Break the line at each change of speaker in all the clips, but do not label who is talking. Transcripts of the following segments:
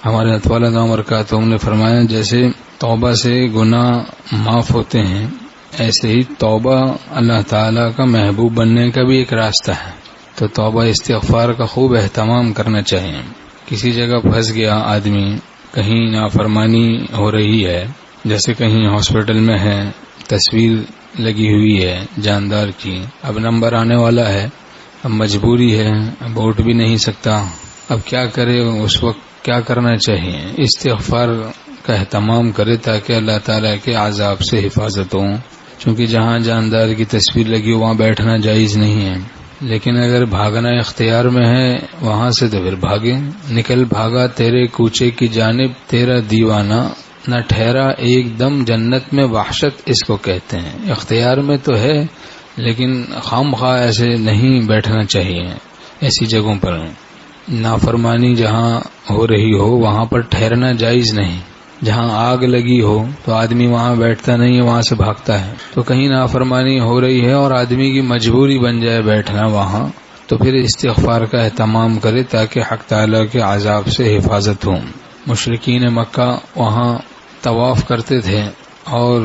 ہمارے اطوال برکاتہم نے فرمایا جیسے توبہ سے گناہ معاف ہوتے ہیں، ایسے ہی توبہ اللہ تعالیٰ کا محبوب بننے کا بھی ایک راستہ ہے۔ تو توبہ استغفار کا خوب اہتمام کرنا چاہیے۔ کسی جگہ پھنس گیا آدمی، کہیں نافرمانی ہو رہی ہے، جیسے کہیں ہاسپٹل میں ہے، تصویر لگی ہوئی ہے جاندار کی، اب نمبر آنے والا ہے، اب مجبوری ہے، اب اٹھ بھی نہیں سکتا، اب کیا کرے؟ اس وقت کیا کرنا چاہیے؟ استغفار کا اہتمام کرے تاکہ اللہ تعالیٰ کے عذاب سے حفاظت ہو، چونکہ جہاں جاندار کی تصویر لگی ہو وہاں بیٹھنا جائز نہیں ہے، لیکن اگر بھاگنا اختیار میں ہے وہاں سے تو پھر بھاگے۔ نکل بھاگا تیرے کوچے کی جانب تیرا دیوانہ، نہ ٹھہرا ایک دم جنت میں وحشت اس کو کہتے ہیں۔ اختیار میں تو ہے لیکن خام خواہ ایسے نہیں بیٹھنا چاہیے، ایسی جگہوں پر نافرمانی جہاں ہو رہی ہو وہاں پر ٹھہرنا جائز نہیں۔ جہاں آگ لگی ہو تو آدمی وہاں بیٹھتا نہیں ہے، وہاں سے بھاگتا ہے۔ تو کہیں نافرمانی ہو رہی ہے اور آدمی کی مجبوری بن جائے بیٹھنا وہاں، تو پھر استغفار کا اہتمام کرے تاکہ حق تعالیٰ کے عذاب سے حفاظت ہو۔ مشرکین مکہ وہاں طواف کرتے تھے اور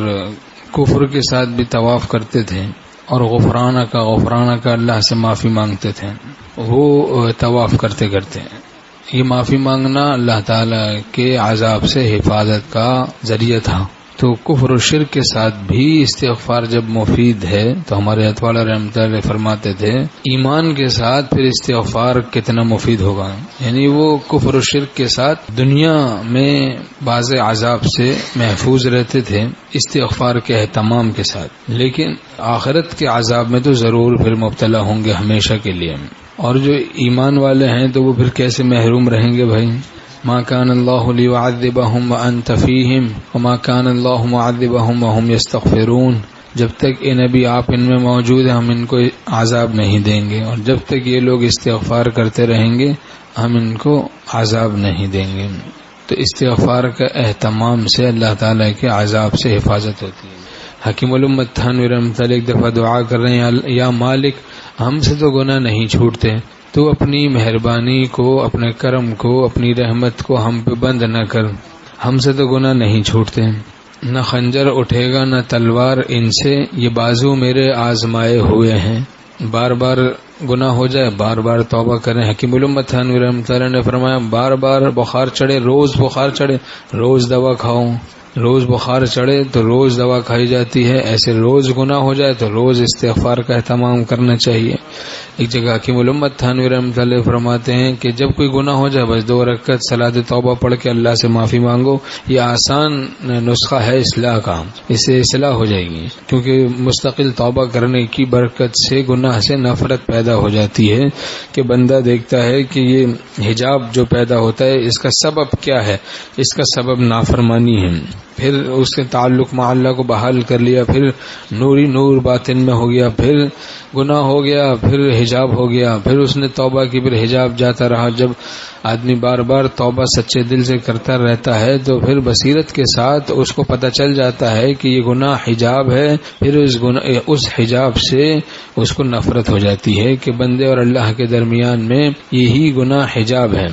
کفر کے ساتھ بھی طواف کرتے تھے، اور غفرانہ کا اللہ سے معافی مانگتے تھے۔ وہ طواف کرتے کرتے یہ معافی مانگنا اللہ تعالیٰ کے عذاب سے حفاظت کا ذریعہ تھا۔ تو کفر و شرک کے ساتھ بھی استغفار جب مفید ہے تو ہمارے اطوال رحمۃ اللہ فرماتے تھے ایمان کے ساتھ پھر استغفار کتنا مفید ہوگا۔ یعنی وہ کفر و شرک کے ساتھ دنیا میں بعض عذاب سے محفوظ رہتے تھے استغفار کے اہتمام کے ساتھ، لیکن آخرت کے عذاب میں تو ضرور پھر مبتلا ہوں گے ہمیشہ کے لیے۔ اور جو ایمان والے ہیں تو وہ پھر کیسے محروم رہیں گے بھائی؟ ما كان الله ليعذبهم وانت فيهم وما كان الله معذبهم وهم يستغفرون۔ جب تک یہ نبی آپ ان میں موجود ہیں ہم ان کو عذاب نہیں دیں گے، اور جب تک یہ لوگ استغفار کرتے رہیں گے ہم ان کو عذاب نہیں دیں گے۔ تو استغفار کا اہتمام سے اللہ تعالیٰ کے عذاب سے حفاظت ہوتی ہے۔ حکیم الامت تھانوی رحمۃ اللہ ایک دفعہ دعا کر رہے ہیں، یا مالک ہم سے تو گناہ نہیں چھوٹتے، تو اپنی مہربانی کو، اپنے کرم کو، اپنی رحمت کو ہم پہ بند نہ کر، ہم سے تو گناہ نہیں چھوٹتے، نہ خنجر اٹھے گا نہ تلوار ان سے، یہ بازو میرے آزمائے ہوئے ہیں۔ بار بار گناہ ہو جائے بار بار توبہ کریں۔ حکیم الامت تھانوی رحمۃ اللہ نے فرمایا بار بار بخار چڑھے، روز بخار چڑھے روز دوا کھاؤ، روز بخار چڑھے تو روز دوا کھائی جاتی ہے، ایسے روز گناہ ہو جائے تو روز استغفار کا اہتمام کرنا چاہیے۔ ایک جگہ حکیم الامت تھانوی رحمۃ اللہ فرماتے ہیں کہ جب کوئی گناہ ہو جائے بس 2 رکعت صلاۃ توبہ پڑھ کے اللہ سے معافی مانگو، یہ آسان نسخہ ہے اصلاح کا، اس سے اصلاح ہو جائے گی، کیونکہ مستقل توبہ کرنے کی برکت سے گناہ سے نفرت پیدا ہو جاتی ہے کہ بندہ دیکھتا ہے کہ یہ حجاب جو پیدا ہوتا ہے اس کا سبب کیا ہے، اس کا سبب نافرمانی ہے، پھر اس کے تعلق مع اللہ کو بحال کر لیا، پھر نوری نور باطن میں ہو گیا، پھر گناہ ہو گیا، پھر حجاب ہو گیا، پھر اس نے توبہ کی، پھر حجاب جاتا رہا۔ جب آدمی بار بار توبہ سچے دل سے کرتا رہتا ہے تو پھر بصیرت کے ساتھ اس کو پتہ چل جاتا ہے کہ یہ گناہ حجاب ہے، پھر اس حجاب سے اس کو نفرت ہو جاتی ہے کہ بندے اور اللہ کے درمیان میں یہی گناہ حجاب ہے۔